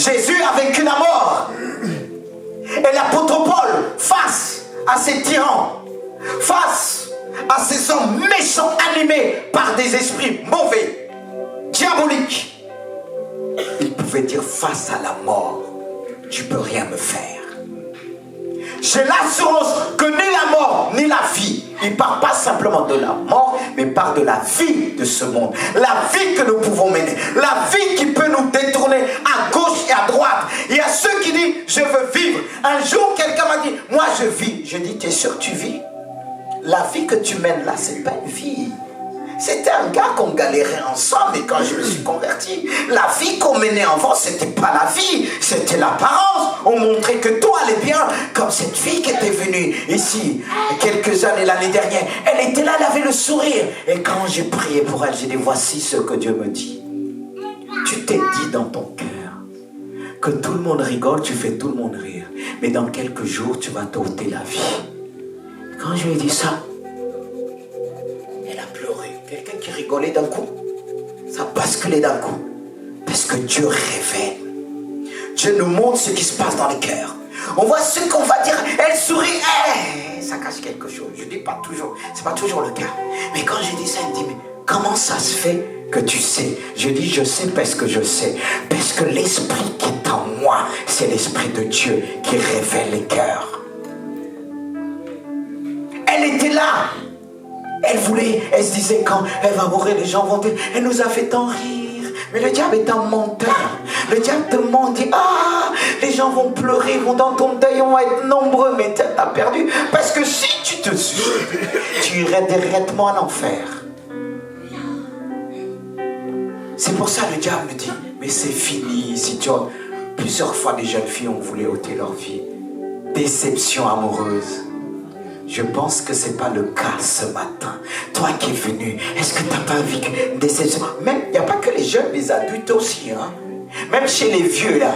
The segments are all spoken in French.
Jésus a vaincu la mort. Et l'apôtre Paul, face à ces tyrans, face à ces hommes méchants animés par des esprits mauvais, diaboliques, il pouvait dire face à la mort, tu peux rien me faire. J'ai l'assurance que ni la mort ni la vie, il ne parle pas simplement de la mort, mais parle de la vie de ce monde. La vie que nous pouvons mener, la vie qui peut nous détourner à gauche et à droite. Il y a ceux qui disent, je veux vivre. Un jour, quelqu'un m'a dit, moi je vis. Je dis, tu es sûr que tu vis? La vie que tu mènes là, c'est pas une vie. C'était un gars qu'on galérait ensemble, et quand je me suis converti, la vie qu'on menait avant, c'était pas la vie, c'était l'apparence. On montrait que tout allait bien, comme cette fille qui était venue ici quelques années l'année dernière. Elle était là, elle avait le sourire. Et quand j'ai prié pour elle, j'ai dit, voici ce que Dieu me dit. Tu t'es dit dans ton cœur que tout le monde rigole, tu fais tout le monde rire. Mais dans quelques jours, tu vas t'ôter la vie. Quand je lui ai dit ça, elle a pleuré. Quelqu'un qui rigolait d'un coup, ça basculait d'un coup. Parce que Dieu révèle. Dieu nous montre ce qui se passe dans le cœur. On voit ce qu'on va dire. Elle sourit. Ça cache quelque chose. Je dis pas toujours. C'est pas toujours le cas. Mais quand j'ai dit ça, elle me dit, mais comment ça se fait que tu sais? Je dis, je sais parce que je sais. Parce que l'esprit qui est en moi, c'est l'esprit de Dieu qui révèle les cœurs. Elle était là. Elle se disait, quand elle va mourir, les gens vont dire, elle nous a fait tant rire. Mais le diable est un menteur. Le diable te ment, dit, les gens vont pleurer, vont dans ton deuil, on va être nombreux, mais t'as perdu. Parce que si tu te suis, tu irais directement à l'enfer. C'est pour ça que le diable me dit, mais c'est fini. Si tu as plusieurs fois des jeunes filles ont voulu ôter leur vie. Déception amoureuse. Je pense que ce n'est pas le cas ce matin. Toi qui es venu, est-ce que tu n'as pas vécu une déception? Même, il n'y a pas que les jeunes, les adultes aussi. Hein? Même chez les vieux, là,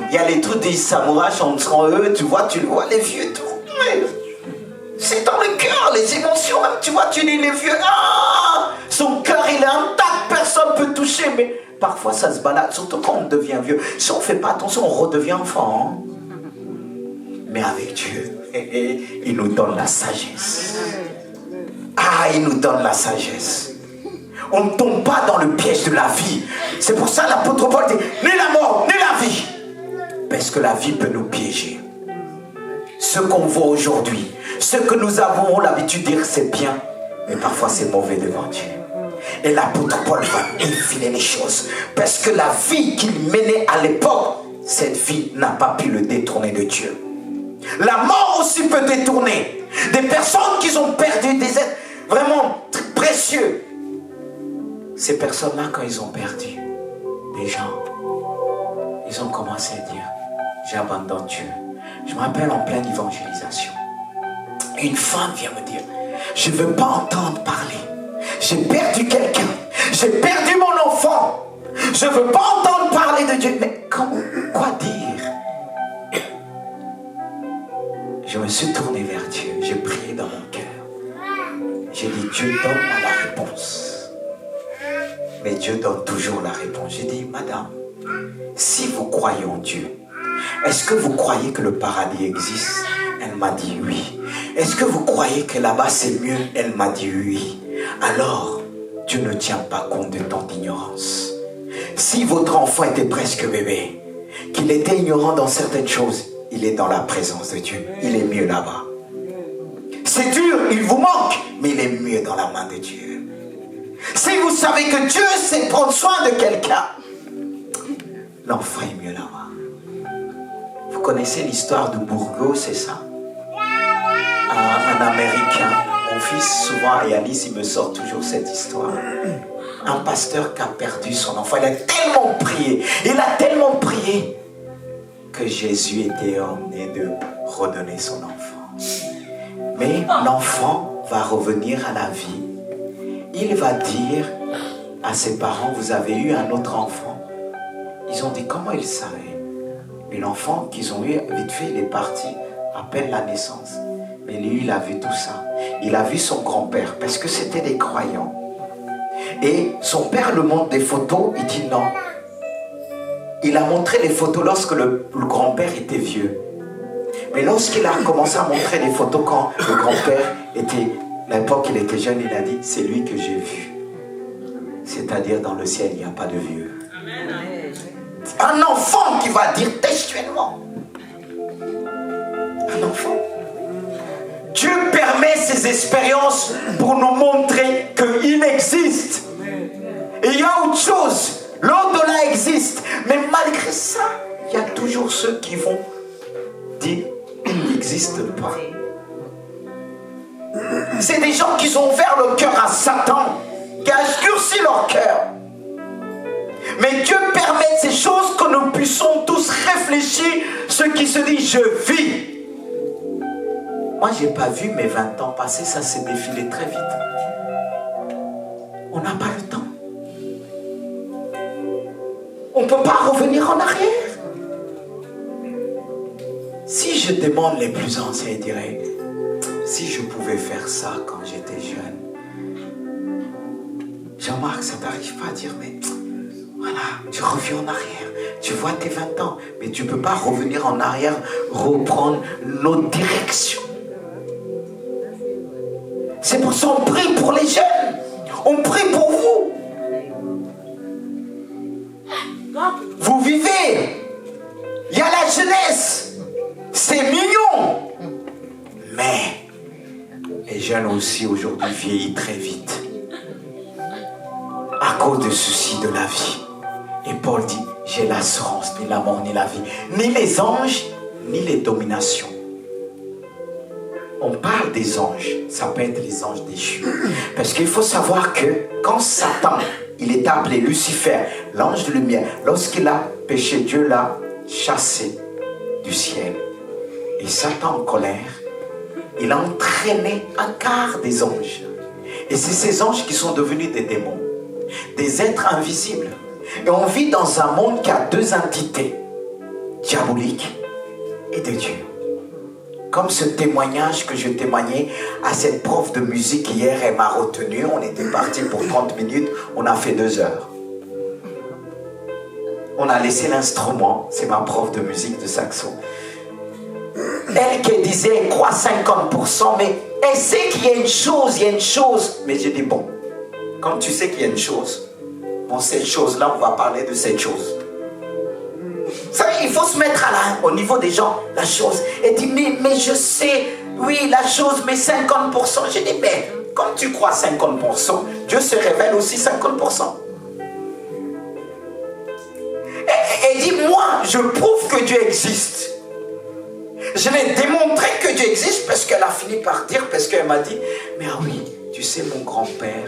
il y a les trucs des samouraïs entre eux, tu vois, les vieux, tout. C'est dans le cœur, les émotions, même, tu vois, tu dis les vieux, son cœur, il est intact, personne ne peut toucher, mais parfois ça se balade, surtout quand on devient vieux. Si on ne fait pas attention, on redevient enfant. Hein? Mais avec Dieu, il nous donne la sagesse. Il nous donne la sagesse. On ne tombe pas dans le piège de la vie. C'est pour ça l'apôtre Paul dit, ni la mort, ni la vie. Parce que la vie peut nous piéger. Ce qu'on voit aujourd'hui, ce que nous avons l'habitude de dire c'est bien, mais parfois c'est mauvais devant Dieu. Et l'apôtre Paul va effiler les choses. Parce que la vie qu'il menait à l'époque, cette vie n'a pas pu le détourner de Dieu. La mort aussi peut détourner des personnes qui ont perdu des êtres vraiment précieux. Ces personnes-là, quand ils ont perdu des gens, ils ont commencé à dire, j'abandonne Dieu. Je me rappelle en pleine évangélisation, une femme vient me dire, je ne veux pas entendre parler. J'ai perdu quelqu'un. J'ai perdu mon enfant. Je ne veux pas entendre parler de Dieu. Mais quoi dire? Je me suis tourné vers Dieu. J'ai prié dans mon cœur. J'ai dit, Dieu, donne-moi la réponse. Mais Dieu donne toujours la réponse. J'ai dit, madame, si vous croyez en Dieu, est-ce que vous croyez que le paradis existe? Elle m'a dit oui. Est-ce que vous croyez que là-bas c'est mieux? Elle m'a dit oui. Alors, Dieu ne tient pas compte de ton ignorance. Si votre enfant était presque bébé, qu'il était ignorant dans certaines choses, il est dans la présence de Dieu. Il est mieux là-bas. C'est dur, il vous manque, mais il est mieux dans la main de Dieu. Si vous savez que Dieu sait prendre soin de quelqu'un, l'enfant est mieux là-bas. Vous connaissez l'histoire de Bourgo, c'est ça? Un Américain. Mon fils, souvent, et Alice, il me sort toujours cette histoire. Un pasteur qui a perdu son enfant. Il a tellement prié. Il a tellement prié que Jésus était emmené de redonner son enfant. Mais l'enfant va revenir à la vie. Il va dire à ses parents, vous avez eu un autre enfant. Ils ont dit, comment ils savaient? Mais l'enfant qu'ils ont eu, vite fait, il est parti à peine la naissance. Mais lui, il a vu tout ça. Il a vu son grand-père, parce que c'était des croyants. Et son père le montre des photos, il dit non. il a montré les photos lorsque le grand-père était vieux. Mais lorsqu'il a commencé à montrer les photos quand le grand-père était, à l'époque il était jeune, il a dit, c'est lui que j'ai vu. C'est-à-dire dans le ciel, il n'y a pas de vieux. Un enfant qui va dire textuellement. Un enfant. Dieu permet ces expériences pour nous montrer qu'il existe. Et il y a autre chose. L'au-delà existe. Mais malgré ça, il y a toujours ceux qui vont dire il n'existe pas. C'est des gens qui ont ouvert le cœur à Satan, qui a obscurci leur cœur. Mais Dieu permet ces choses que nous puissions tous réfléchir, ceux qui se disent je vis. Moi, je n'ai pas vu mes 20 ans passer, ça s'est défilé très vite. On n'a pas le temps. On ne peut pas revenir en arrière. Si je demande les plus anciens, ils diraient, si je pouvais faire ça quand j'étais jeune. Jean-Marc, ça t'arrive pas à dire, mais voilà, tu reviens en arrière. Tu vois tes 20 ans, mais tu ne peux pas revenir en arrière, reprendre notre direction. C'est pour ça qu'on prie pour les jeunes. On prie pour vous. Vous vivez. Il y a la jeunesse. C'est mignon. Mais les jeunes aussi aujourd'hui vieillissent très vite. À cause des soucis de la vie. Et Paul dit, j'ai l'assurance, ni la mort, ni la vie. Ni les anges, ni les dominations. On parle des anges, ça peut être les anges déchus. Parce qu'il faut savoir que quand Satan, il est appelé Lucifer, l'ange de lumière, lorsqu'il a péché, Dieu l'a chassé du ciel. Et Satan en colère, il a entraîné un quart des anges. Et c'est ces anges qui sont devenus des démons, des êtres invisibles. Et on vit dans un monde qui a deux entités, diaboliques et de Dieu. Comme ce témoignage que je témoignais à cette prof de musique hier, elle m'a retenu. On était parti pour 30 minutes, on a fait 2 heures. On a laissé l'instrument, c'est ma prof de musique de saxo. Elle qui disait, elle croit 50%, mais elle sait qu'il y a une chose, Mais j'ai dit, bon, quand tu sais qu'il y a une chose, bon, cette chose-là, on va parler de cette chose. Ça, il faut se mettre au niveau des gens, la chose. Et dit, mais je sais, oui, la chose, mais 50%. J'ai dit, mais quand tu crois 50%, Dieu se révèle aussi 50%. Et dit, moi, je prouve que Dieu existe. Je l'ai démontré que Dieu existe parce qu'elle a fini par dire, parce qu'elle m'a dit, mais ah oui, tu sais, mon grand-père,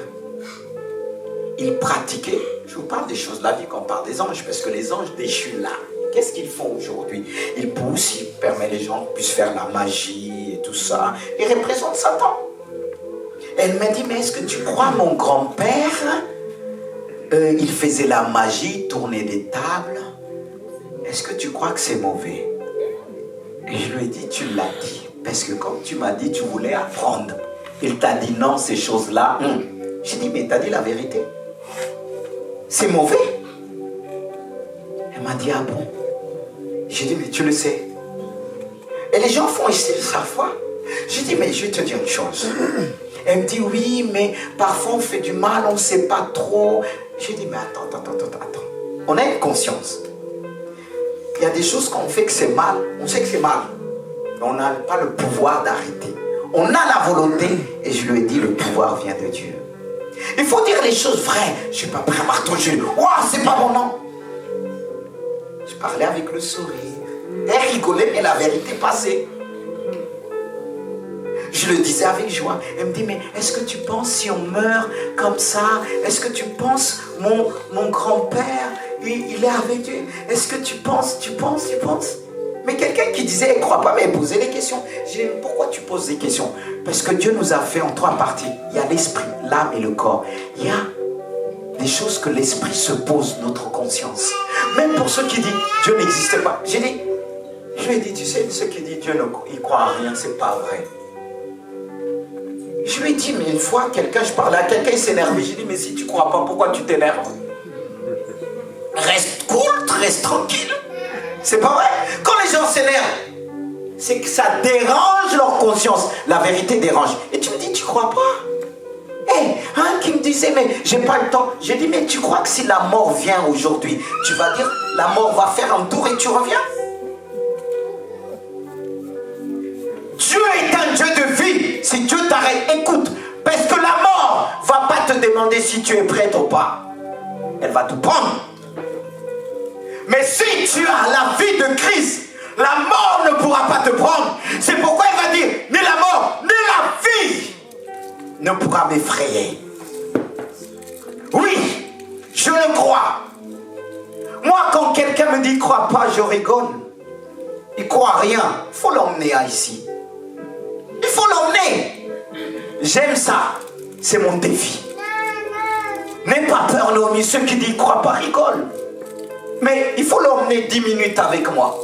il pratiquait, je vous parle des choses de la vie quand on parle des anges, parce que les anges déchus là, qu'est-ce qu'ils font aujourd'hui? Ils poussent, ils permettent les gens puissent faire la magie et tout ça. Ils représentent Satan. Elle m'a dit, mais est-ce que tu crois mon grand-père, il faisait la magie, tournait des tables. Est-ce que tu crois que c'est mauvais? Et je lui ai dit, tu l'as dit. Parce que comme tu m'as dit, tu voulais apprendre. Il t'a dit non, ces choses-là. J'ai dit, mais t'as dit la vérité. C'est mauvais. Elle m'a dit, ah bon? J'ai dit, mais tu le sais. Et les gens font ici de sa foi. J'ai dit, mais je vais te dire une chose. Elle me dit, oui, mais parfois on fait du mal, on ne sait pas trop. J'ai dit, mais attends. On a une conscience. Il y a des choses qu'on fait que c'est mal. On sait que c'est mal. Mais on n'a pas le pouvoir d'arrêter. On a la volonté. Et je lui ai dit, le pouvoir vient de Dieu. Il faut dire les choses vraies. Je ne suis pas prêt à m'artonger. Oh, c'est pas mon nom. Je parlais avec le sourire. Elle rigolait, mais la vérité passait. Je le disais avec joie. Elle me dit, mais est-ce que tu penses si on meurt comme ça? Est-ce que tu penses, mon grand-père, il est avec Dieu? Est-ce que tu penses? Mais quelqu'un qui disait, elle ne croit pas, mais elle posait des questions. Je dis, pourquoi tu poses des questions? Parce que Dieu nous a fait en 3 parties. Il y a l'esprit, l'âme et le corps. Il y a des choses que l'esprit se pose, notre conscience. Même pour ceux qui disent, Dieu n'existe pas. Je lui ai dit, tu sais, ceux qui disent Dieu ne croit à rien, c'est pas vrai. Je lui ai dit, mais une fois, je parlais à quelqu'un, il s'énervait. J'ai dit, mais si tu ne crois pas, pourquoi tu t'énerves? Reste cool, reste tranquille. C'est pas vrai? Quand les gens s'énervent, c'est que ça dérange leur conscience. La vérité dérange. Et tu me dis, tu crois pas? Un qui me disait, mais j'ai pas le temps. J'ai dit, mais tu crois que si la mort vient aujourd'hui, tu vas dire, la mort va faire un tour et tu reviens? Dieu est un Dieu de vie. Si Dieu t'arrête, écoute. Parce que la mort va pas te demander si tu es prête ou pas. Elle va te prendre. Mais si tu as la vie de Christ, la mort ne pourra pas te prendre. C'est pourquoi il va dire, ni la mort, ni la vie ne pourra m'effrayer. Oui, je le crois. Moi, quand quelqu'un me dit, crois pas, je rigole. Il croit à rien. Il faut l'emmener ici. Il faut l'emmener. J'aime ça. C'est mon défi. N'aie pas peur, Naomi. Ceux qui disent crois pas rigolent. Mais il faut l'emmener 10 minutes avec moi.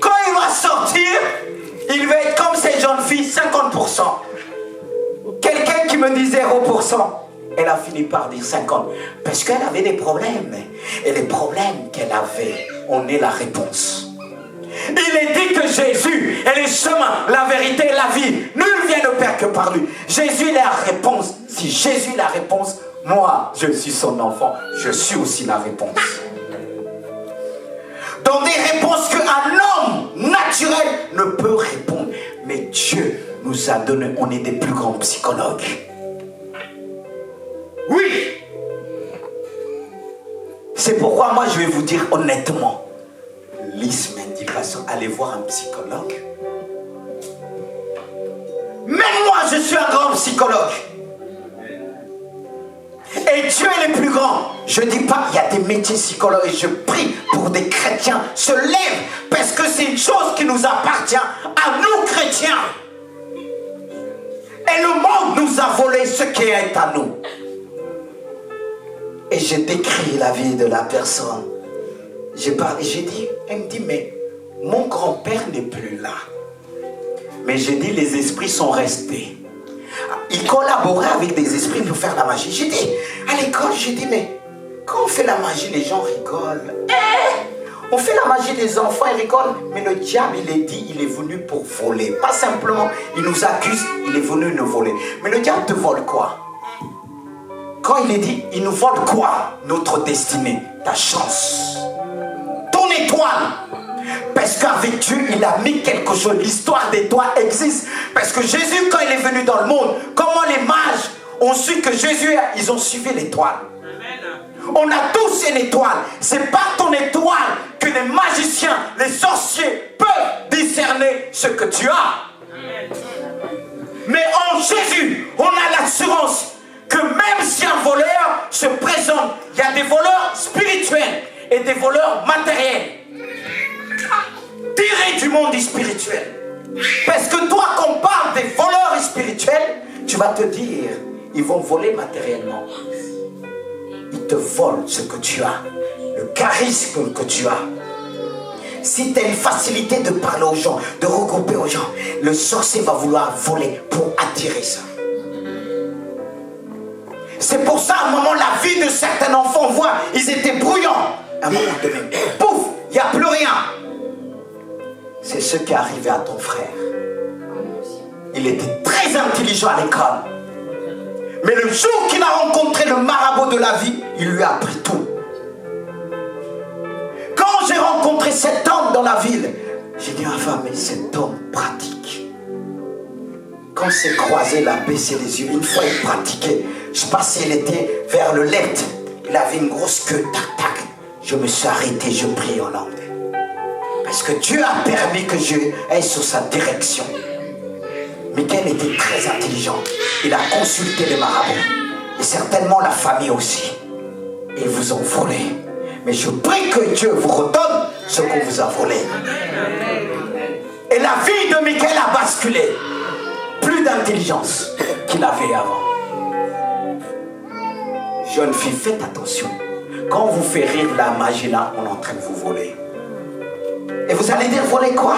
Quand il va sortir, il va être comme ces jeunes filles, 50%. Quelqu'un qui me dit 0%, elle a fini par dire 50%. Parce qu'elle avait des problèmes. Et les problèmes qu'elle avait, on est la réponse. Il est dit que Jésus est le chemin, la vérité et la vie. Nul vient au Père que par lui. Jésus est la réponse. Si Jésus est la réponse, moi, je suis son enfant. Je suis aussi la réponse. Dans des réponses qu'un homme naturel ne peut répondre. Mais Dieu nous a donné, on est des plus grands psychologues. Oui. C'est pourquoi moi je vais vous dire honnêtement. Lise m'a dit, pasteur, allez voir un psychologue. Même moi je suis un grand psychologue. Et Dieu est le plus grand. Je ne dis pas, il y a des métiers psychologues et je prie pour des chrétiens se lèvent parce que c'est une chose qui nous appartient à nous chrétiens. Et le monde nous a volé ce qui est à nous. Et j'ai décrit la vie de la personne. J'ai parlé, j'ai dit, elle me dit, mais mon grand-père n'est plus là. Mais j'ai dit, les esprits sont restés. Il collaborait avec des esprits pour faire la magie. J'ai dit, à l'école, j'ai dit, mais quand on fait la magie, les gens rigolent. On fait la magie des enfants, ils rigolent. Mais le diable, il est dit, il est venu pour voler. Pas simplement, il nous accuse, il est venu nous voler. Mais le diable te vole quoi? Quand il est dit, il nous vole quoi? Notre destinée, ta chance, ton étoile. Parce qu'avec Dieu, il a mis quelque chose. L'histoire d'étoiles existe. Parce que Jésus, quand il est venu dans le monde, comment les mages ont su que Jésus, ils ont suivi l'étoile. On a tous une étoile. C'est par ton étoile que les magiciens, les sorciers peuvent discerner ce que tu as. Mais en Jésus, on a l'assurance que même si un voleur se présente, il y a des voleurs spirituels et des voleurs matériels. Tirés du monde spirituel. Parce que toi, quand on parle des voleurs spirituels, tu vas te dire, ils vont voler matériellement. Ils te volent ce que tu as, le charisme que tu as. Si tu as une facilité de parler aux gens, de regrouper aux gens, le sorcier va vouloir voler pour attirer ça. C'est pour ça, à un moment, la vie de certains enfants, on voit, ils étaient bruyants. À un moment donné, pouf, il n'y a plus rien. C'est ce qui est arrivé à ton frère. Il était très intelligent à l'école. Mais le jour qu'il a rencontré le marabout de la vie, il lui a appris tout. Quand j'ai rencontré cet homme dans la ville, j'ai dit, enfin, mais cet homme pratique. Quand c'est croisé, il a baissé les yeux. Une fois, il pratiquait. Je passais, il était vers le left. Il avait une grosse queue, tac, tac. Je me suis arrêté, je prie en langue. Parce que Dieu a permis que je aille sur sa direction. Michael était très intelligent. Il a consulté les marabouts. Et certainement la famille aussi. Et ils vous ont volé. Mais je prie que Dieu vous redonne ce qu'on vous a volé. Et la vie de Michael a basculé. Plus d'intelligence qu'il avait avant. Jeune fille, faites attention. Quand on vous fait rire, la magie là, on est en train de vous voler. Et vous allez dire, voler quoi?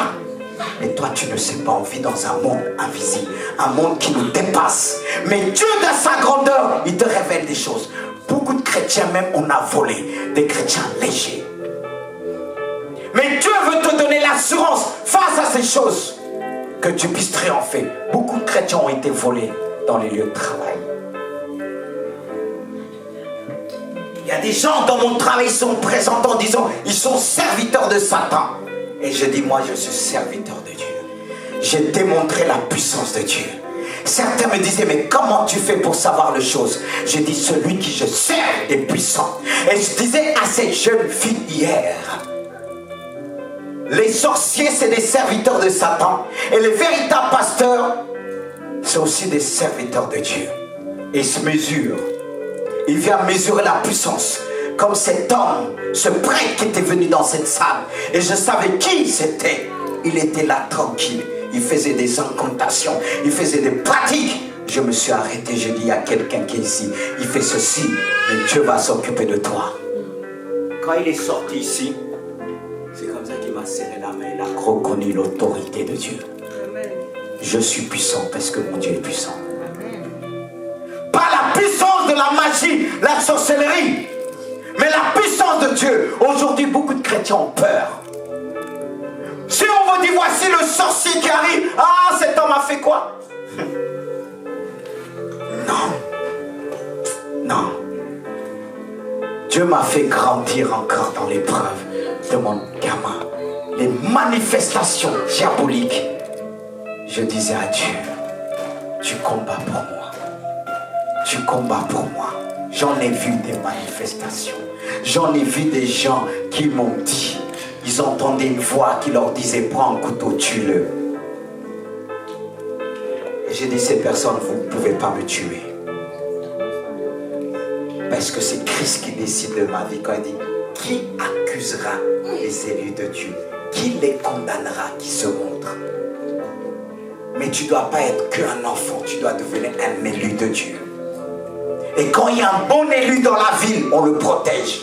Mais toi, tu ne sais pas, on vit dans un monde invisible, un monde qui nous dépasse. Mais Dieu, dans sa grandeur, il te révèle des choses. Beaucoup de chrétiens même, on a volé. Des chrétiens légers. Mais Dieu veut te donner l'assurance face à ces choses que tu puisses triompher. Beaucoup de chrétiens ont été volés dans les lieux de travail. Il y a des gens dans mon travail qui sont présentés en disant ils sont serviteurs de Satan. Et je dis moi je suis serviteur de Dieu. J'ai démontré la puissance de Dieu. Certains me disaient mais comment tu fais pour savoir les choses? Je dis celui qui je sers est puissant. Et je disais à cette jeune fille hier, les sorciers c'est des serviteurs de Satan. Et les véritables pasteurs c'est aussi des serviteurs de Dieu. Et ils se mesurent. Il vient mesurer la puissance. Comme cet homme, ce prêtre qui était venu dans cette salle. Et je savais qui c'était. Il était là tranquille. Il faisait des incantations. Il faisait des pratiques. Je me suis arrêté. Je dis, il y a quelqu'un qui est ici. Il fait ceci. Mais Dieu va s'occuper de toi. Quand il est sorti ici, c'est comme ça qu'il m'a serré la main. Il a reconnu l'autorité de Dieu. Je suis puissant parce que mon Dieu est puissant. Pas la puissance de la magie, la sorcellerie, mais la puissance de Dieu. Aujourd'hui, beaucoup de chrétiens ont peur. Si on vous dit, voici le sorcier qui arrive, ah, cet homme a fait quoi? Non. Non. Dieu m'a fait grandir encore dans l'épreuve de mon gamin. Les manifestations diaboliques. Je disais à Dieu, tu combats pour moi. Tu combats pour moi. J'en ai vu des manifestations. J'en ai vu des gens qui m'ont dit, ils entendaient une voix qui leur disait, prends un couteau, tue-le. Et j'ai dit, ces personnes, vous ne pouvez pas me tuer. Parce que c'est Christ qui décide de ma vie. Quand il dit, qui accusera les élus de Dieu? Qui les condamnera, qui se montre? Mais tu ne dois pas être qu'un enfant, tu dois devenir un élu de Dieu. Et quand il y a un bon élu dans la ville, on le protège.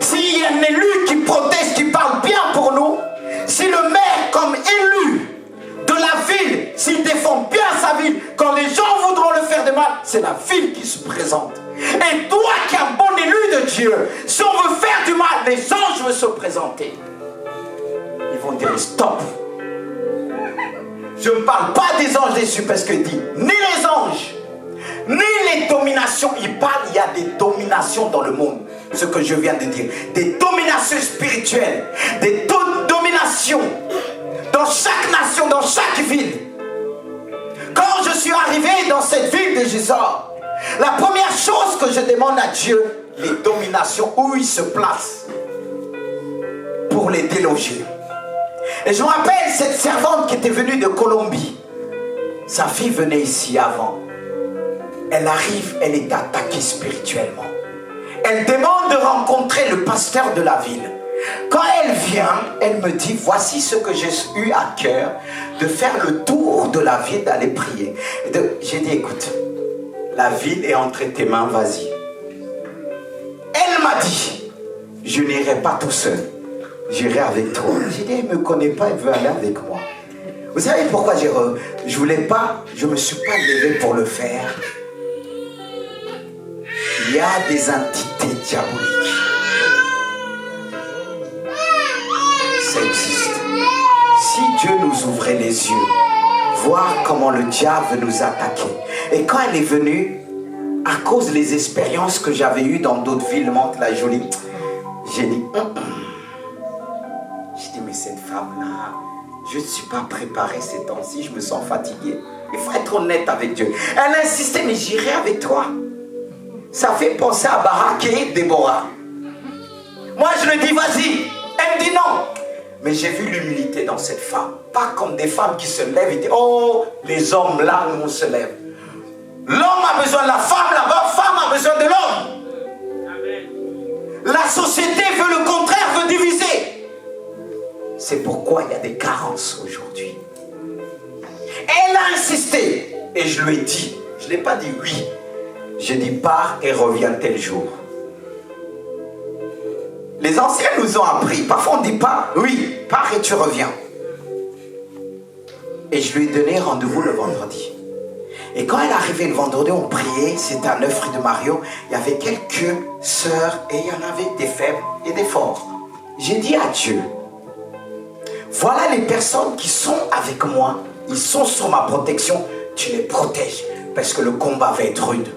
S'il y a un élu qui protège, qui parle bien pour nous, si le maire, comme élu de la ville, s'il défend bien sa ville, quand les gens voudront le faire de mal, c'est la ville qui se présente. Et toi qui es un bon élu de Dieu, si on veut faire du mal, les anges veulent se présenter. Ils vont dire stop. Je ne parle pas des anges déçus parce que dit, ni les anges, ni les dominations, il parle, il y a des dominations dans le monde, ce que je viens de dire, des dominations spirituelles, des dominations dans chaque nation, dans chaque ville. Quand je suis arrivé dans cette ville de Gisors, la première chose que je demande à Dieu, les dominations, où il se place pour les déloger. Et je me rappelle cette servante qui était venue de Colombie. Sa fille venait ici avant. Elle arrive, elle est attaquée spirituellement. Elle demande de rencontrer le pasteur de la ville. Quand elle vient, elle me dit, voici ce que j'ai eu à cœur, de faire le tour de la ville, d'aller prier. J'ai dit, écoute, la ville est entre tes mains, vas-y. Elle m'a dit, je n'irai pas tout seul, j'irai avec toi. J'ai dit, elle ne me connaît pas, elle veut aller avec moi. Vous savez pourquoi je voulais pas, je ne me suis pas levé pour le faire. Il y a des entités diaboliques. Ça existe. Si Dieu nous ouvrait les yeux, voir comment le diable veut nous attaquer. Et quand elle est venue, à cause des expériences que j'avais eues dans d'autres villes, Mantes-la-Jolie, j'ai dit, mais cette femme-là, je ne suis pas préparé ces temps-ci, je me sens fatigué. Il faut être honnête avec Dieu. Elle a insisté, mais j'irai avec toi. Ça fait penser à Barak et Déborah. Moi, je lui dis, vas-y. Elle me dit non. Mais j'ai vu l'humilité dans cette femme. Pas comme des femmes qui se lèvent et disent, oh, les hommes là, nous on se lève. L'homme a besoin de la femme, la femme a besoin de l'homme. La société veut le contraire, veut diviser. C'est pourquoi il y a des carences aujourd'hui. Elle a insisté. Et je lui ai dit, je ne l'ai pas dit oui. J'ai dit, pars et reviens tel jour. Les anciens nous ont appris. Parfois on ne dit pas, oui, pars et tu reviens. Et je lui ai donné rendez-vous le vendredi. Et quand elle est arrivée le vendredi, on priait, c'était à 9 rue de Mario. Il y avait quelques sœurs et il y en avait des faibles et des forts. J'ai dit à Dieu, voilà les personnes qui sont avec moi, ils sont sous ma protection, tu les protèges parce que le combat va être rude.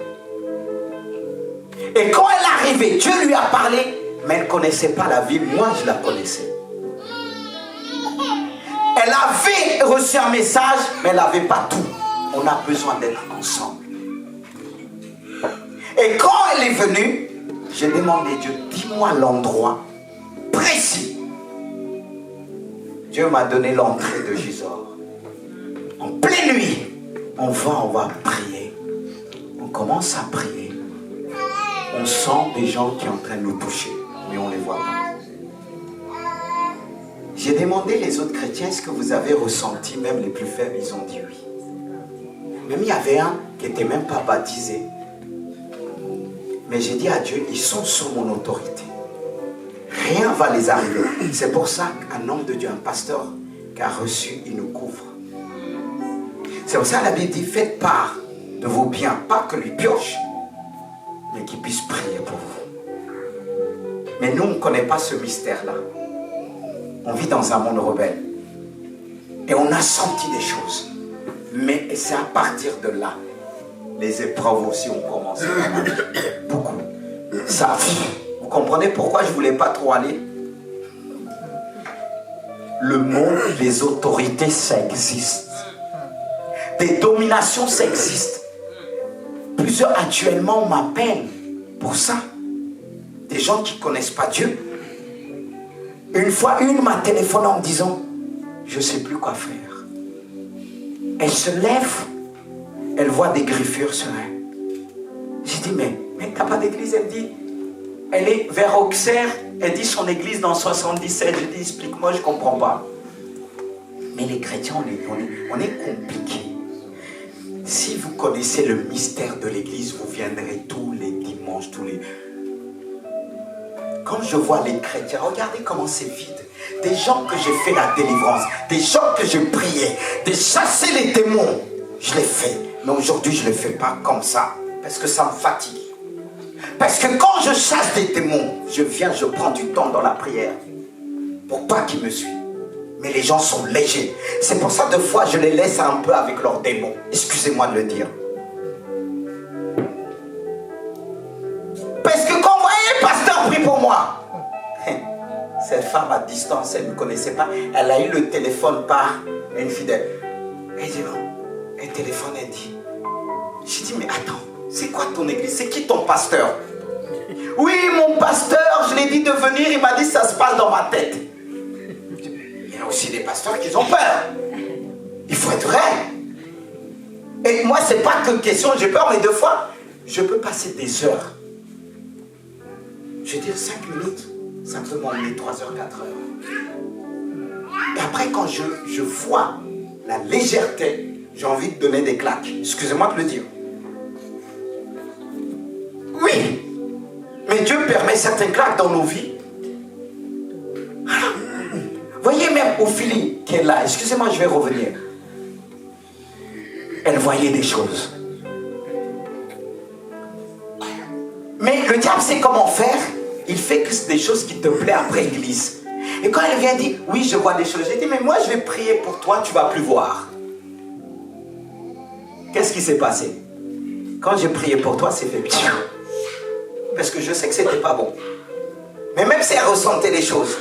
Et quand elle est arrivée, Dieu lui a parlé, mais elle ne connaissait pas la ville, moi je la connaissais. Elle avait reçu un message, mais elle n'avait pas tout. On a besoin d'être ensemble. Et quand elle est venue, j'ai demandé à Dieu, dis-moi l'endroit précis. Dieu m'a donné l'entrée de Gisors. En pleine nuit, on va prier. On commence à prier. On sent des gens qui sont en train de nous toucher, mais on ne les voit pas. J'ai demandé les autres chrétiens, est-ce que vous avez ressenti, même les plus faibles, ils ont dit oui. Même il y avait un qui n'était même pas baptisé. Mais j'ai dit à Dieu, ils sont sous mon autorité. Rien ne va les arriver. C'est pour ça qu'un homme de Dieu, un pasteur qui a reçu, il nous couvre. C'est pour ça que la Bible dit, faites part de vos biens, pas que lui pioche, mais qu'il puisse prier pour vous. Mais nous, on ne connaît pas ce mystère-là. On vit dans un monde rebelle. Et on a senti des choses. Mais c'est à partir de là, les épreuves aussi ont commencé. Beaucoup. Ça, vous comprenez pourquoi je ne voulais pas trop aller? Le monde, les autorités, ça existe. Des dominations, ça existe. Plusieurs actuellement m'appellent pour ça. Des gens qui ne connaissent pas Dieu. Une fois, une m'a téléphoné en me disant, je ne sais plus quoi faire. Elle se lève, elle voit des griffures sur elle. J'ai dit, mais t'as pas d'église? Elle dit, elle est vers Auxerre, elle dit son église dans 77. Je dis, explique-moi, je ne comprends pas. Mais les chrétiens, on est compliqués. Si vous connaissez le mystère de l'église, vous viendrez tous les dimanches, Quand je vois les chrétiens, regardez comment c'est vide. Des gens que j'ai fait la délivrance, des gens que j'ai prié, de chasser les démons, je l'ai fait. Mais aujourd'hui, je ne le fais pas comme ça, parce que ça me fatigue. Parce que quand je chasse des démons, je prends du temps dans la prière, pour pas qu'ils me suivent. Mais les gens sont légers. C'est pour ça, deux fois, je les laisse un peu avec leurs démons. Excusez-moi de le dire. Parce que quand vous voyez, pasteur, prie pour moi. Cette femme à distance, elle ne me connaissait pas. Elle a eu le téléphone par une fidèle. Elle dit non. Elle téléphone, elle dit. J'ai dit, mais attends, c'est quoi ton église? C'est qui ton pasteur? Oui, mon pasteur, je l'ai dit de venir, il m'a dit ça se passe dans ma tête. Il y a aussi des pasteurs qui ont peur. Il faut être vrai. Et moi, c'est pas que question, j'ai peur, mais deux fois, je peux passer des heures. Je veux dire 5 minutes. Ça peut m'emmener 3 heures, 4 heures. Et après, quand je vois la légèreté, j'ai envie de donner des claques. Excusez-moi de le dire. Oui, mais Dieu permet certaines claques dans nos vies. Voilà. Voyez même Ophélie qui est là. Excusez-moi, je vais revenir. Elle voyait des choses. Mais le diable sait comment faire. Il fait que c'est des choses qui te plaisent après l'église. Et quand elle vient dire, oui, je vois des choses. J'ai dit, mais moi, je vais prier pour toi, tu ne vas plus voir. Qu'est-ce qui s'est passé? Quand j'ai prié pour toi, c'est fait. Parce que je sais que ce n'était pas bon. Mais même si elle ressentait les choses.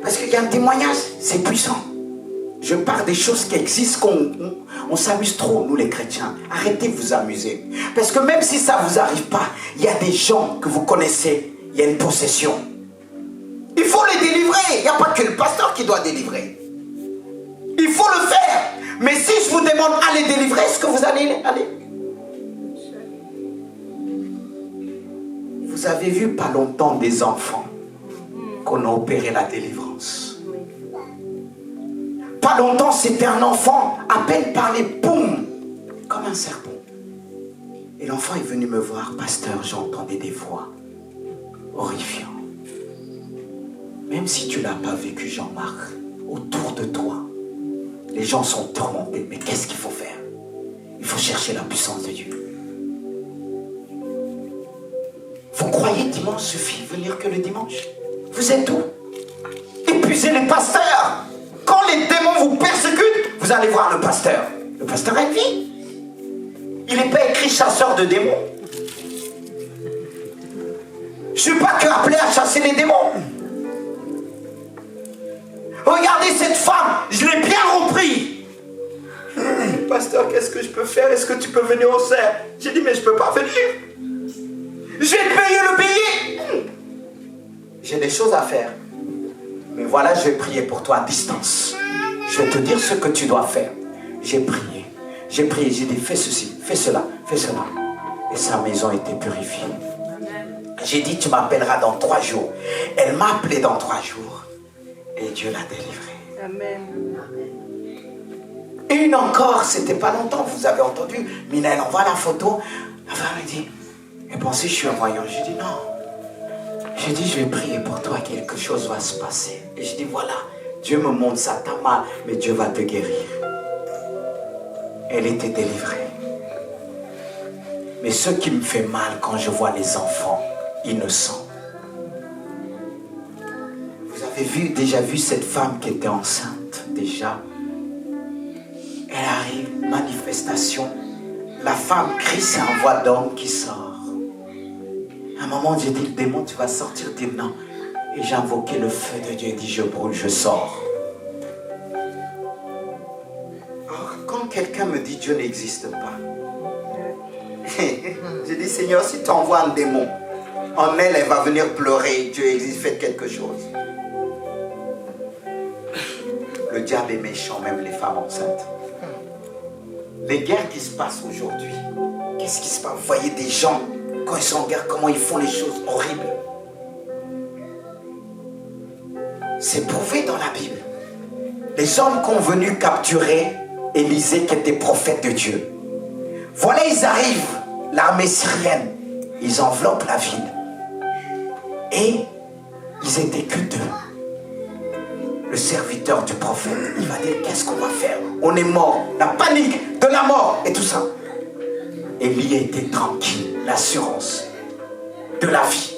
Parce qu'il y a un témoignage, c'est puissant. Je parle des choses qui existent, on s'amuse trop, nous les chrétiens. Arrêtez de vous amuser. Parce que même si ça ne vous arrive pas, il y a des gens que vous connaissez. Il y a une possession. Il faut les délivrer. Il n'y a pas que le pasteur qui doit délivrer. Il faut le faire. Mais si je vous demande à les délivrer, est-ce que vous allez aller? Vous avez vu pas longtemps des enfants qu'on a opéré la délivrance. Pas longtemps, c'était un enfant, à peine parlé, boum, comme un serpent. Et l'enfant est venu me voir, pasteur, j'entendais des voix horrifiantes. Même si tu ne l'as pas vécu, Jean-Marc, autour de toi, les gens sont tourmentés. Mais qu'est-ce qu'il faut faire? Il faut chercher la puissance de Dieu. Vous croyez dimanche suffit venir que le dimanche? Vous êtes où? Épuisez les pasteurs. Quand les démons vous persécutent, vous allez voir le pasteur. Le pasteur a une vie. Il n'est pas écrit chasseur de démons. Je ne suis pas que appelé à chasser les démons. Regardez cette femme, je l'ai bien repris. Pasteur, qu'est-ce que je peux faire? Est-ce que tu peux venir au cerf? J'ai dit, mais je ne peux pas venir. Je vais te payer le billet. J'ai des choses à faire. Mais voilà, je vais prier pour toi à distance. Je vais te dire ce que tu dois faire. J'ai prié, j'ai dit, fais ceci, fais cela, fais cela. Et sa maison était purifiée. J'ai dit, tu m'appelleras dans 3 jours. Elle m'a appelé dans 3 jours. Et Dieu l'a délivrée. Amen. Et une encore, c'était pas longtemps, vous avez entendu. Mina, elle envoie la photo. La femme me dit, et pensez, je suis un voyant. J'ai dit, non. J'ai dit, je vais prier pour toi, quelque chose va se passer. Et je dis, voilà, Dieu me montre ça, t'as mal, mais Dieu va te guérir. Elle était délivrée. Mais ce qui me fait mal quand je vois les enfants innocents. Vous avez déjà vu cette femme qui était enceinte, déjà. Elle arrive, manifestation. La femme crie, c'est un voix d'homme qui sort. À un moment, j'ai dit, le démon, tu vas sortir. Il dit non. Et j'ai invoqué le feu de Dieu. Il dit, je brûle, je sors. Alors, quand quelqu'un me dit, Dieu n'existe pas, j'ai dit, Seigneur, si tu envoies un démon, en elle, elle va venir pleurer. Dieu existe, faites quelque chose. Le diable est méchant, même les femmes enceintes. Les guerres qui se passent aujourd'hui, qu'est-ce qui se passe? Vous voyez des gens, quand ils sont en guerre, comment ils font les choses horribles. C'est prouvé dans la Bible. Les hommes qui ont venu capturer Élisée, qui était prophète de Dieu. Voilà, ils arrivent, l'armée syrienne, ils enveloppent la ville. Et ils étaient que 2. Le serviteur du prophète, il va dire, qu'est-ce qu'on va faire? On est mort, la panique de la mort et tout ça. Élie était tranquille, l'assurance de la vie.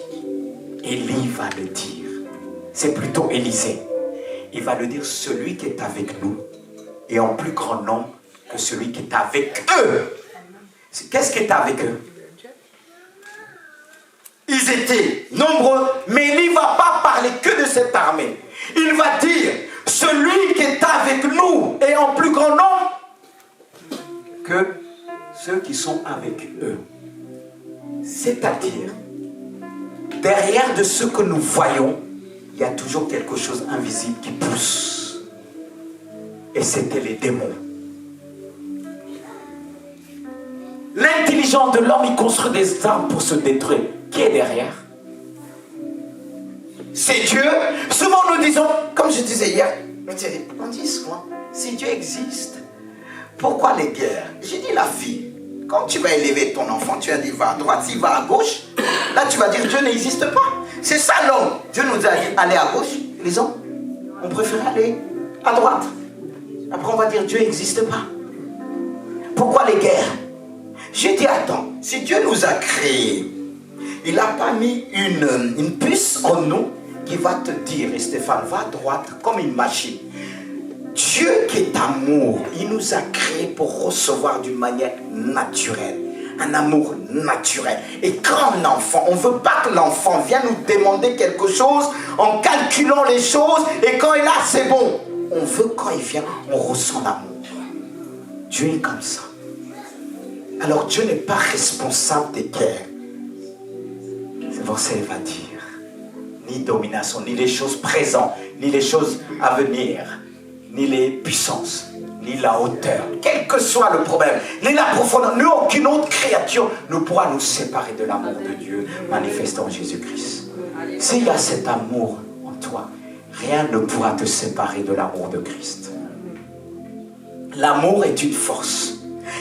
Élie va le dire. C'est plutôt Élisée. Il va le dire, celui qui est avec nous est en plus grand nombre que celui qui est avec eux. Qu'est-ce qui est avec eux? Ils étaient nombreux, mais Élie ne va pas parler que de cette armée. Il va dire, celui qui est avec nous est en plus grand nombre que ceux qui sont avec eux. C'est-à-dire, derrière de ce que nous voyons, il y a toujours quelque chose invisible qui pousse. Et c'était les démons. L'intelligence de l'homme, il construit des armes pour se détruire. Qui est derrière? C'est Dieu. Souvent nous disons, comme je disais hier, on dit souvent, si Dieu existe, pourquoi les guerres? J'ai dit la fille, quand tu vas élever ton enfant, tu vas dire va à droite, s'il va à gauche, là tu vas dire Dieu n'existe pas. C'est ça l'homme. Dieu nous a dit aller à gauche, les hommes, on préfère aller à droite. Après on va dire Dieu n'existe pas. Pourquoi les guerres? J'ai dit attends, si Dieu nous a créés, il n'a pas mis une puce en nous qui va te dire, et Stéphane, va à droite comme une machine. Dieu qui est amour, il nous a créés pour recevoir d'une manière naturelle. Un amour naturel. Et quand un enfant, on ne veut pas que l'enfant vienne nous demander quelque chose en calculant les choses, et quand il est là, c'est bon. On veut quand il vient, on ressent l'amour. Dieu est comme ça. Alors Dieu n'est pas responsable des guerres. C'est pour ça qu'il va dire, ni domination, ni les choses présentes, ni les choses à venir, ni les puissances, ni la hauteur, quel que soit le problème, ni la profondeur, ni aucune autre créature ne pourra nous séparer de l'amour de Dieu manifesté en Jésus-Christ. S'il y a cet amour en toi, rien ne pourra te séparer de l'amour de Christ. L'amour est une force.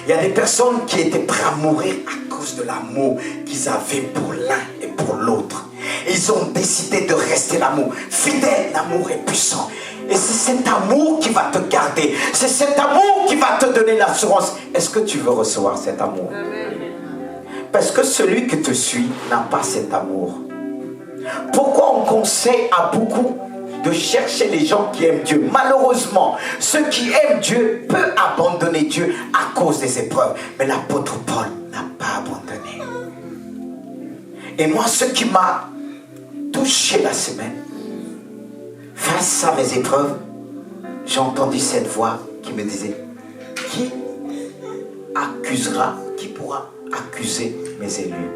Il y a des personnes qui étaient prêtes à mourir à cause de l'amour qu'ils avaient pour l'un et pour l'autre. Ils ont décidé de rester l'amour. Fidèle, l'amour est puissant. Et c'est cet amour qui va te garder. C'est cet amour qui va te donner l'assurance. Est-ce que tu veux recevoir cet amour? Parce que celui qui te suit n'a pas cet amour. Pourquoi on conseille à beaucoup de chercher les gens qui aiment Dieu? Malheureusement, ceux qui aiment Dieu peuvent abandonner Dieu à cause des épreuves. Mais l'apôtre Paul n'a pas abandonné. Et moi, ce qui m'a touché la semaine, face à mes épreuves, j'ai entendu cette voix qui me disait: qui accusera, qui pourra accuser mes élus?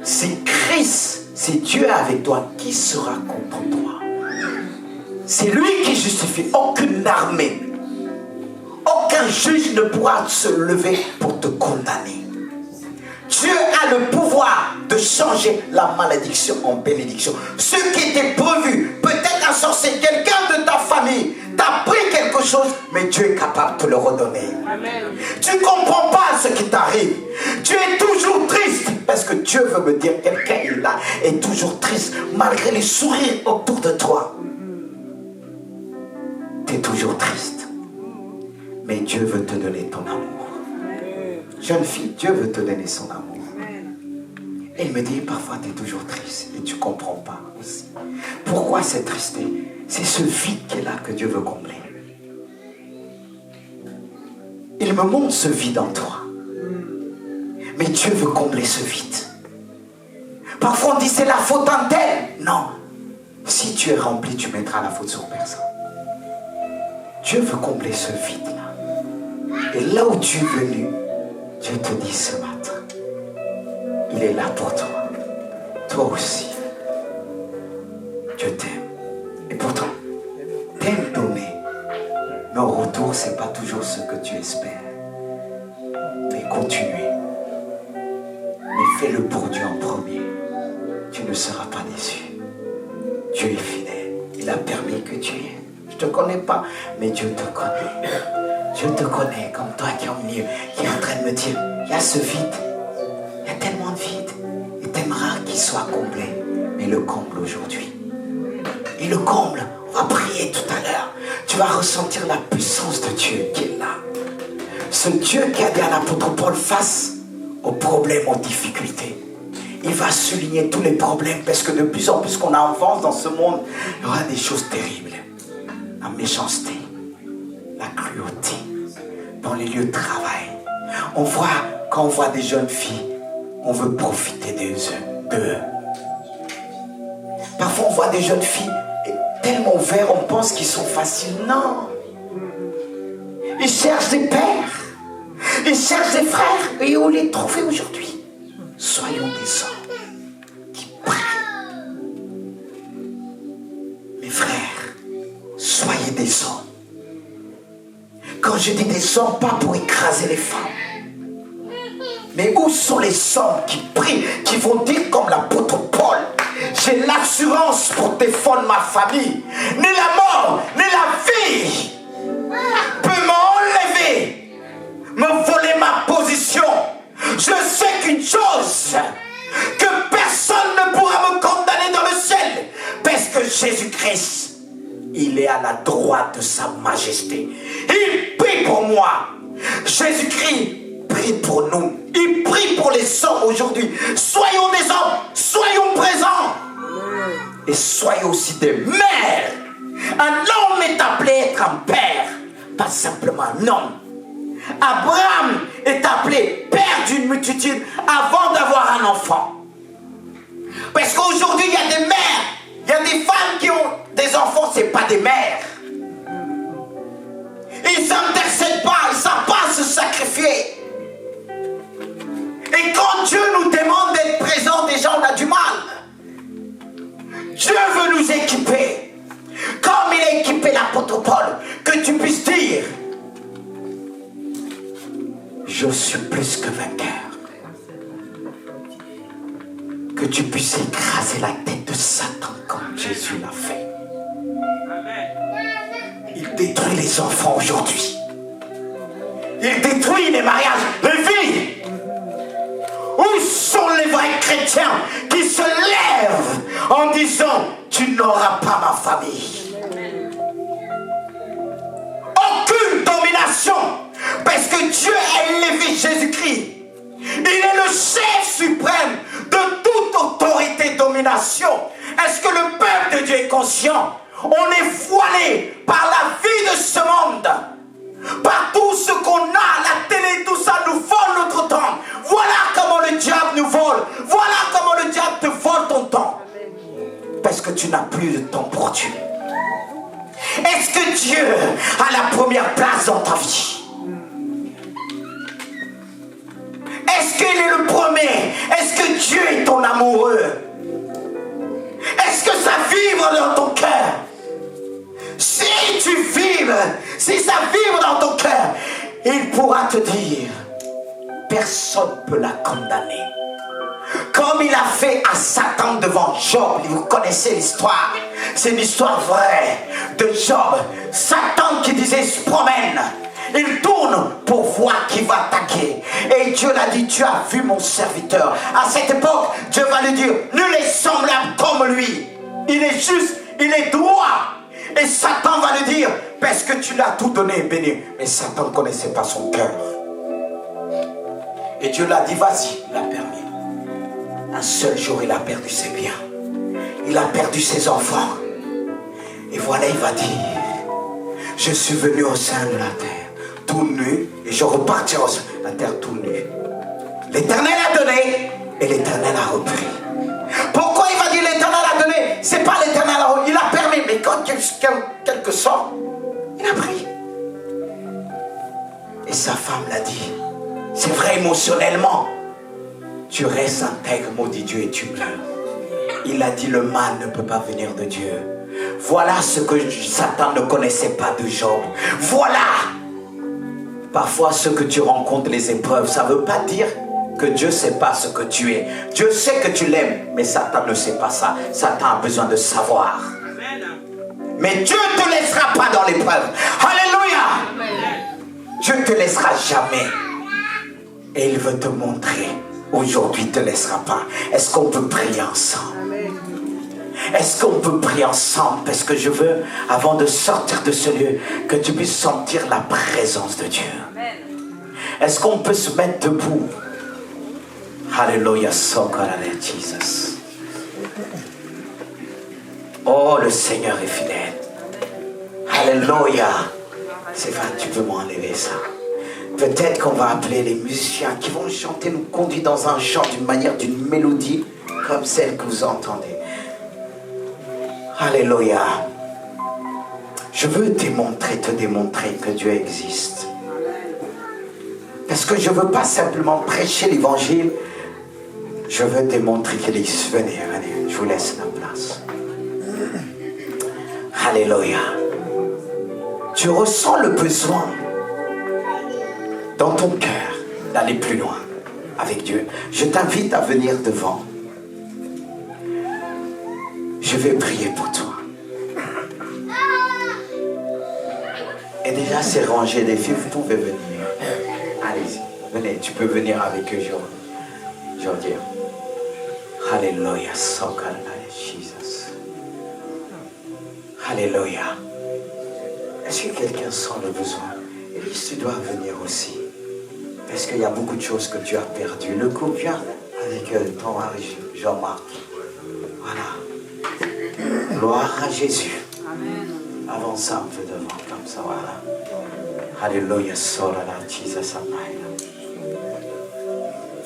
Si Christ, si Dieu est avec toi, qui sera contre toi? C'est lui qui justifie. Aucune armée, aucun juge ne pourra se lever pour te condamner. Dieu a le pouvoir de changer la malédiction en bénédiction. Ce qui était prévu, peut-être un sorcier, quelqu'un de ta famille t'a pris quelque chose, mais Dieu est capable de te le redonner. Amen. Tu ne comprends pas ce qui t'arrive. Tu es toujours triste parce que Dieu veut me dire, quelqu'un est là, est toujours triste malgré les sourires autour de toi. Tu es toujours triste, mais Dieu veut te donner ton amour. Jeune fille, Dieu veut te donner son amour. Et il me dit, parfois tu es toujours triste et tu ne comprends pas aussi. Pourquoi cette tristesse? C'est ce vide qui est là que Dieu veut combler. Il me montre ce vide en toi. Mais Dieu veut combler ce vide. Parfois on dit c'est la faute en tel. Non. Si tu es rempli, tu mettras la faute sur personne. Dieu veut combler ce vide-là. Et là où tu es venu, Dieu te dit ce matin, il est là pour toi. Toi aussi. Dieu t'aime. Et pourtant, t'aimes donner. Mais au retour, ce n'est pas toujours ce que tu espères. Mais continue. Mais fais-le pour Dieu en premier. Tu ne seras pas déçu. Dieu est fidèle. Il a permis que tu aies. Je ne te connais pas, mais Dieu te connaît. Dieu te connaît comme toi qui es au milieu, qui est en train de me dire, il y a ce vide, il y a tellement de vide, et t'aimeras qu'il soit comblé, mais le comble aujourd'hui. Et le comble, on va prier tout à l'heure. Tu vas ressentir la puissance de Dieu qui est là. Ce Dieu qui a dit à l'apôtre Paul, face aux problèmes, aux difficultés, il va souligner tous les problèmes, parce que de plus en plus qu'on avance dans ce monde, il y aura des choses terribles. La méchanceté, la cruauté, dans les lieux de travail. Quand on voit des jeunes filles, on veut profiter d'eux. Parfois on voit des jeunes filles tellement ouvertes, on pense qu'ils sont faciles. Non. Ils cherchent des pères. Ils cherchent des frères. Et où les trouver aujourd'hui? Soyons des hommes qui prient. Mes frères, soyez des hommes. Quand je dis des hommes, pas pour écraser les femmes. Mais où sont les hommes qui prient, qui vont dire comme l'apôtre Paul, j'ai l'assurance pour défendre ma famille. Ni la mort, ni la vie peut m'enlever, me voler ma position. Je sais qu'une chose, que personne ne pourra me condamner dans le ciel, parce que Jésus-Christ, il est à la droite de sa majesté. Il prie pour moi. Jésus-Christ prie pour nous. Il prie pour les hommes aujourd'hui. Soyons des hommes, soyons présents. Et soyons aussi des mères. Un homme est appelé à être un père, pas simplement un homme. Abraham est appelé père d'une multitude avant d'avoir un enfant. Parce qu'aujourd'hui, il y a des mères, il y a des femmes qui ont des enfants, ce n'est pas des mères. Ils ne s'intercèdent pas, ils ne savent pas se sacrifier. Et quand Dieu nous demande d'être présents, déjà on a du mal. Dieu veut nous équiper. Comme il a équipé l'apôtre Paul, que tu puisses dire, je suis plus que vainqueur. Que tu puisses écraser la tête de Satan comme Jésus l'a fait. Il détruit les enfants aujourd'hui. Il détruit les mariages, les vies. Où sont les vrais chrétiens qui se lèvent en disant, tu n'auras pas ma famille? domination. Parce que Dieu a élevé Jésus-Christ. Il est le chef suprême de toute autorité et domination. Est-ce que le peuple de Dieu est conscient? On est voilé par la vie de ce monde, par tout ce qu'on a, la télé, tout ça nous vole notre temps. Voilà comment le diable nous vole. Voilà comment le diable te vole ton temps. Parce que tu n'as plus de temps pour Dieu. Est-ce que Dieu a la première place dans ta vie? Est-ce qu'il est le premier? Est-ce que Dieu est ton amoureux? Est-ce que ça vibre dans ton cœur? Si tu vibres, si ça vibre dans ton cœur, il pourra te dire, personne ne peut la condamner. Comme il a fait à Satan devant Job. Vous connaissez l'histoire. C'est une histoire vraie de Job. Satan qui disait se promène. Il tourne pour voir qui va attaquer. Et Dieu l'a dit, tu as vu mon serviteur. À cette époque, Dieu va lui dire, nul est semblable comme lui. Il est juste, il est droit. Et Satan va lui dire, parce que tu l'as tout donné et béni. Mais Satan ne connaissait pas son cœur. Et Dieu l'a dit, vas-y, il a permis. Un seul jour, il a perdu ses biens. Il a perdu ses enfants. Et voilà, il va dire, je suis venu au sein de la terre, tout nu, et je repartirai au sein de la terre tout nu. L'Éternel a donné, et l'Éternel a repris. Pourquoi il va dire l'Éternel a donné? C'est pas l'Éternel a repris, il a permis, mais quand quelque sort, il a pris. Et sa femme l'a dit, c'est vrai émotionnellement, tu restes intègre, maudit Dieu, et tu pleures. Il a dit, le mal ne peut pas venir de Dieu. Voilà ce que Satan ne connaissait pas de Job. Voilà. Parfois, ce que tu rencontres, les épreuves, ça ne veut pas dire que Dieu ne sait pas ce que tu es. Dieu sait que tu l'aimes, mais Satan ne sait pas ça. Satan a besoin de savoir. Mais Dieu ne te laissera pas dans l'épreuve. Alléluia. Dieu ne te laissera jamais. Et il veut te montrer. Aujourd'hui, il ne te laissera pas. Est-ce qu'on peut prier ensemble? Est-ce qu'on peut prier ensemble? Parce que je veux, avant de sortir de ce lieu, que tu puisses sentir la présence de Dieu. Est-ce qu'on peut se mettre debout? Alléluia, Jesus. Oh, le Seigneur est fidèle. Alléluia. C'est vrai, tu peux m'enlever ça. Peut-être qu'on va appeler les musiciens qui vont chanter, nous conduire dans un chant d'une manière, d'une mélodie comme celle que vous entendez. Alléluia. Je veux te démontrer que Dieu existe. Parce que je ne veux pas simplement prêcher l'évangile. Je veux démontrer qu'il existe. Venez, venez, je vous laisse la place. Alléluia. Tu ressens le besoin dans ton cœur d'aller plus loin avec Dieu. Je t'invite à venir devant. Je vais prier pour toi. Et déjà, c'est rangé des filles, vous pouvez venir. Allez-y, venez, tu peux venir avec eux, Jordi. Alléluia, Jesus. Alléluia. Est-ce que quelqu'un sent le besoin? Élise, tu dois venir aussi. Parce qu'il y a beaucoup de choses que tu as perdues. Le couple vient avec ton mari Jean-Marc. Voilà. Gloire à Jésus. Amen. Avance un peu devant, comme ça, voilà. Alléluia, Jesus.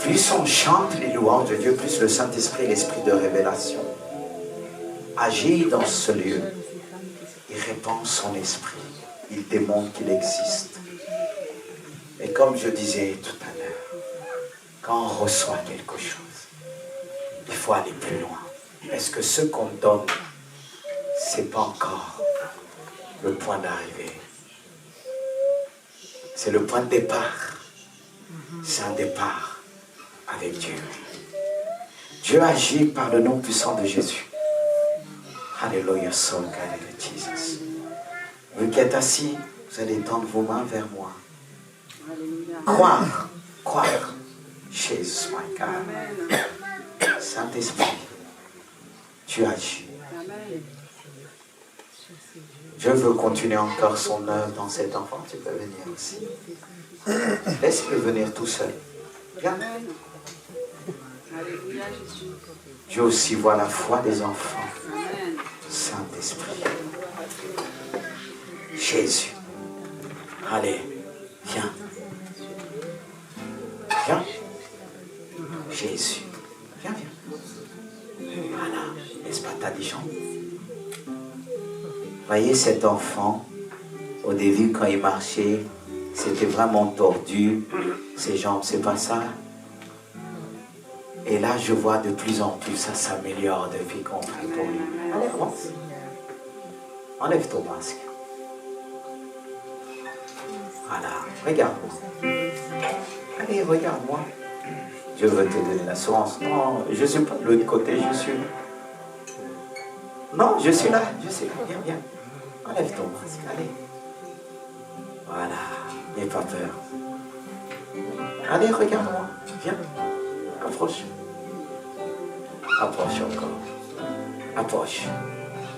Plus on chante les louanges de Dieu, plus le Saint-Esprit, l'Esprit de révélation, agit dans ce lieu. Il répand son esprit. Il démontre qu'il existe. Et comme je disais tout à l'heure, quand on reçoit quelque chose, il faut aller plus loin. Parce que ce qu'on donne, ce n'est pas encore le point d'arrivée. C'est le point de départ. C'est un départ avec Dieu. Dieu agit par le nom puissant de Jésus. Alléluia, Jesus. Vous qui êtes assis, vous allez tendre vos mains vers moi. Croire. Jesus, my God. Saint-Esprit, tu agis. Je veux continuer encore son œuvre dans cet enfant. Tu peux venir aussi. Laisse-le venir tout seul. Viens. Je aussi vois la foi des enfants. Saint-Esprit. Jésus. Allez, viens. Viens. Jésus. Viens, viens. Voilà. N'est-ce pas ta jambes? Voyez cet enfant, au début quand il marchait, c'était vraiment tordu. Ses jambes, c'est pas ça. Et là, je vois de plus en plus, ça s'améliore depuis qu'on prie pour lui. Allez, avance. Enlève ton masque. Voilà, regarde-moi. Allez, regarde-moi. Je veux te donner l'assurance. Non, je ne suis pas de l'autre côté, je suis là. Non, je suis là, Viens, viens. Enlève ton masque, allez. Voilà, n'aie pas peur. Allez, regarde-moi. Viens. Approche. Approche encore. Approche.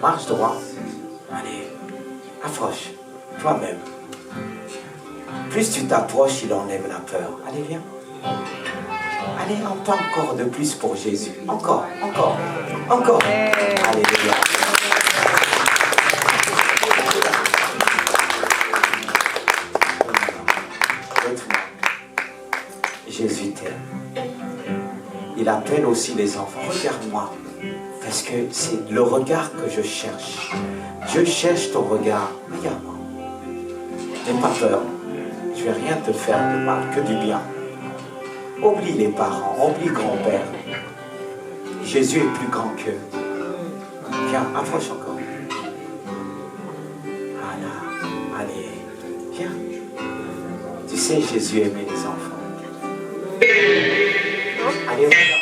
Marche droit. Allez. Approche. Toi-même. Plus tu t'approches, il enlève la peur. Allez, viens. Allez, un pas encore de plus pour Jésus. Encore. Alléluia. Jésus t'aime. Il appelle aussi les enfants. Regarde-moi. Parce que c'est le regard que je cherche. Je cherche ton regard. Regarde-moi. N'aie pas peur. Je ne vais rien te faire de mal, que du bien. Oublie les parents, oublie grand-père. Jésus est plus grand qu'eux. Viens, approche encore. Voilà. Allez, viens. Tu sais, Jésus aimait les enfants. Allez, regarde.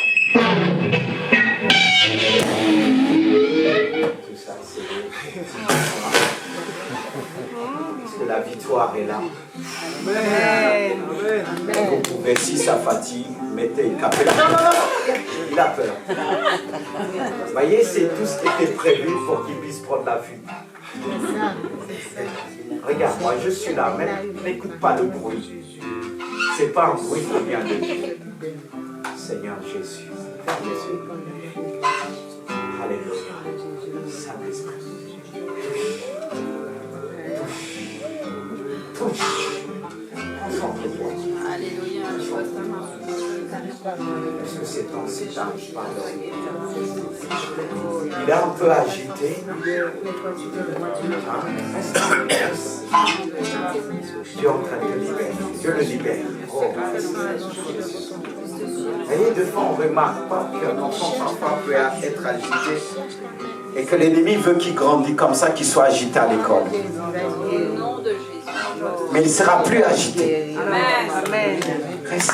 Tout ça, c'est... Parce que la victoire est là. Amen. Vous pouvez, si ça fatigue, mettez une capelle. Non. Il a peur. Vous voyez, c'est tout ce qui était prévu pour qu'il puisse prendre la fuite. Regarde, moi je suis là, même n'écoute pas le bruit. C'est pas un bruit qui vient de Dieu. Seigneur Jésus. Alléluia. Saint-Esprit. Alléluia. Parce que c'est en ces temps, je parle. Il est un peu agité. Dieu est en train de le libérer. Dieu le libère. Oh. Vous voyez, de fois, on ne remarque pas qu'un enfant parfois peut être agité et que l'ennemi veut qu'il grandisse comme ça, qu'il soit agité à l'école. Mais il ne sera plus agité. Amen. Reste.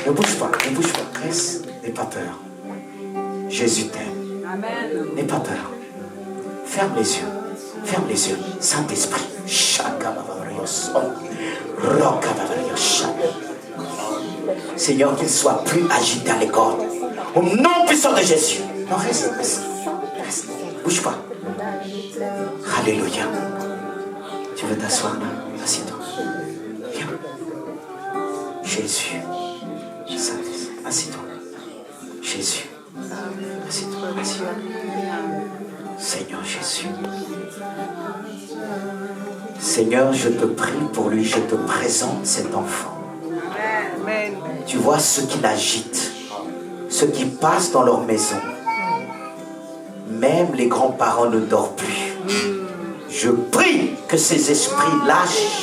Ne bouge pas. Reste. N'aie pas peur. Jésus t'aime. N'aie pas peur. Ferme les yeux. Saint-Esprit. Seigneur, qu'il soit plus agité à l'école. Au nom puissant de Jésus. Non, reste. Bouge pas. Alléluia. Tu veux t'asseoir là? Assieds-toi. Viens. Jésus. Assieds-toi. Jésus. Assieds-toi. Seigneur Jésus. Seigneur, je te prie pour lui. Je te présente cet enfant. Amen. Tu vois ce qui l'agite, ce qui passe dans leur maison. Même les grands-parents ne dorment plus. Je prie que ces esprits lâchent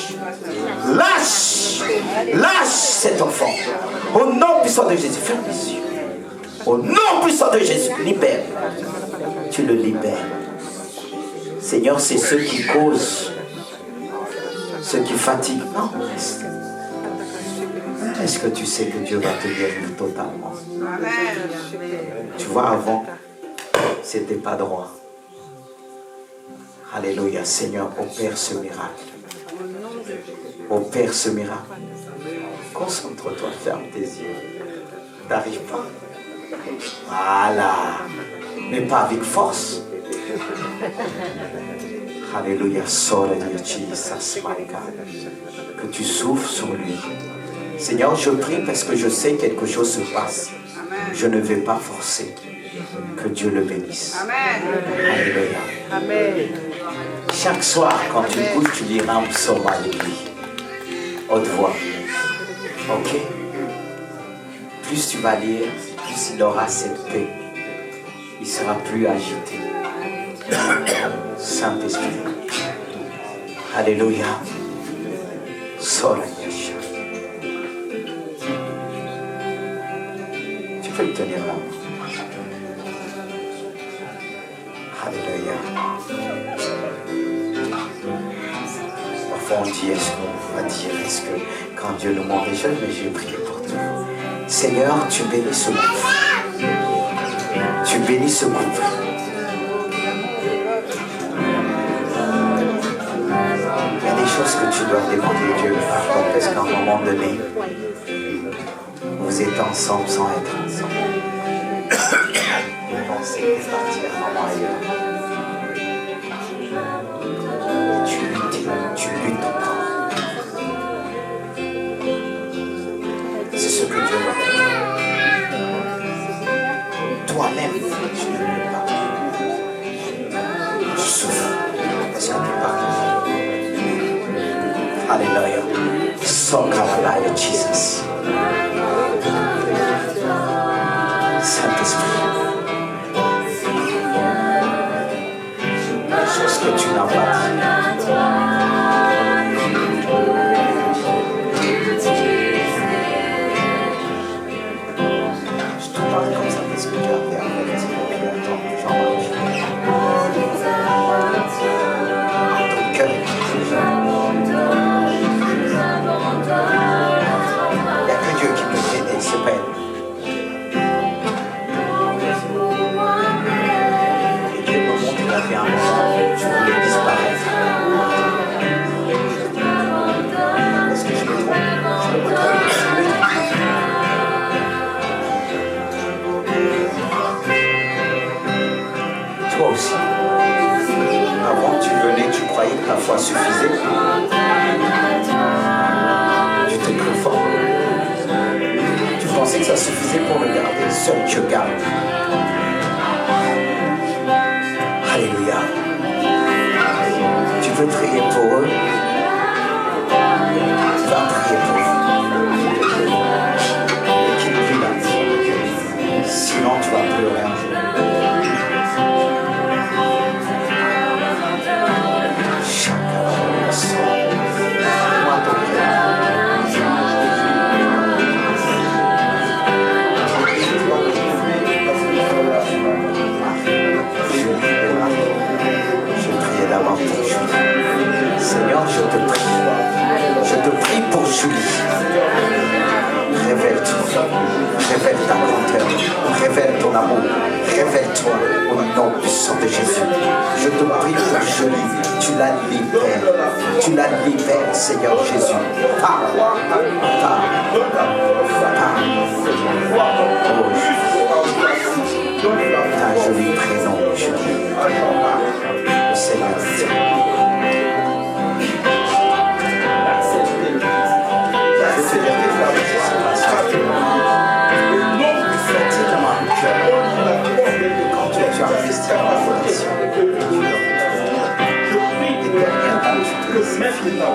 cet enfant. Au nom puissant de Jésus, ferme les yeux. Au nom puissant de Jésus, libère. Tu le libères. Seigneur, c'est ceux qui causent, ceux qui fatiguent. Non, reste. Est-ce que tu sais que Dieu va te guérir totalement? Tu vois, avant, c'était pas droit. Alléluia, Seigneur, opère ce miracle. Opère ce miracle. Concentre-toi, ferme tes yeux. T'arrives pas. Voilà. Mais pas avec force. Alléluia. Jesus, my God. Que tu souffles sur lui. Seigneur, je prie parce que je sais que quelque chose se passe. Je ne vais pas forcer. Que Dieu le bénisse. Amen. Alléluia. Amen. Chaque soir, quand tu te couches, tu liras un psaume à lui. Haute voix. Ok? Plus tu vas lire, plus il aura cette paix. Il ne sera plus agité. Saint-Esprit. Alléluia. Sorayasha. Tu peux le tenir là. Alléluia. Parfois on dit, est-ce qu'on va dire, est-ce que quand Dieu nous montre les choses, mais j'ai prié pour tout. Seigneur, tu bénis ce couple. Tu bénis ce couple. Il y a des choses que tu dois demander Dieu pardon parce qu'à un moment donné, vous êtes ensemble sans être ensemble. Vous pensez que partir un moment ailleurs. Tu luttes encore. C'est ce que Dieu va faire. Toi-même, tu ne luttes pas. Tu souffres parce que tu parles. Alléluia. Sokaralaya, Jesus. Saint-Esprit. Chose que tu n'as pas dit. Je te parle comme ça parce que tu as fait un peu depuis longtemps. Jean-Marie. Ton cœur. Il n'y a que Dieu qui peut t'aider, c'est pas elle. Et Dieu me montre qu'il a fait un moment où tu voulais disparaître. Est-ce que je me trompe? Je me trompe. Toi aussi. Avant tu venais, tu croyais que ta foi suffisait. Tu t'es cru fort. Tu pensais que ça suffisait pour le garder. Seul Dieu garde. Alléluia. Tu veux prier pour eux? Va prier pour eux. Ne quitte plus la foi. Sinon tu vas pleurer un jour. Moi ton je priais d'abord pour Julie. Seigneur, je te prie. Je te prie pour Julie. Révèle-toi. Révèle ta grandeur. Révèle ton amour. Révèle-toi au nom puissant de Jésus. Je te prie pour Julie. Tu la libères. Tu la libères, Seigneur Jésus. Parle. Parle. Parle. Un joli prénom, Julie. Le Seigneur t'aime. Je vais te dire des fois que ça se passe tellement le cœur. Quand tu as investi dans la relation, et dernièrement, tu te laisses filer.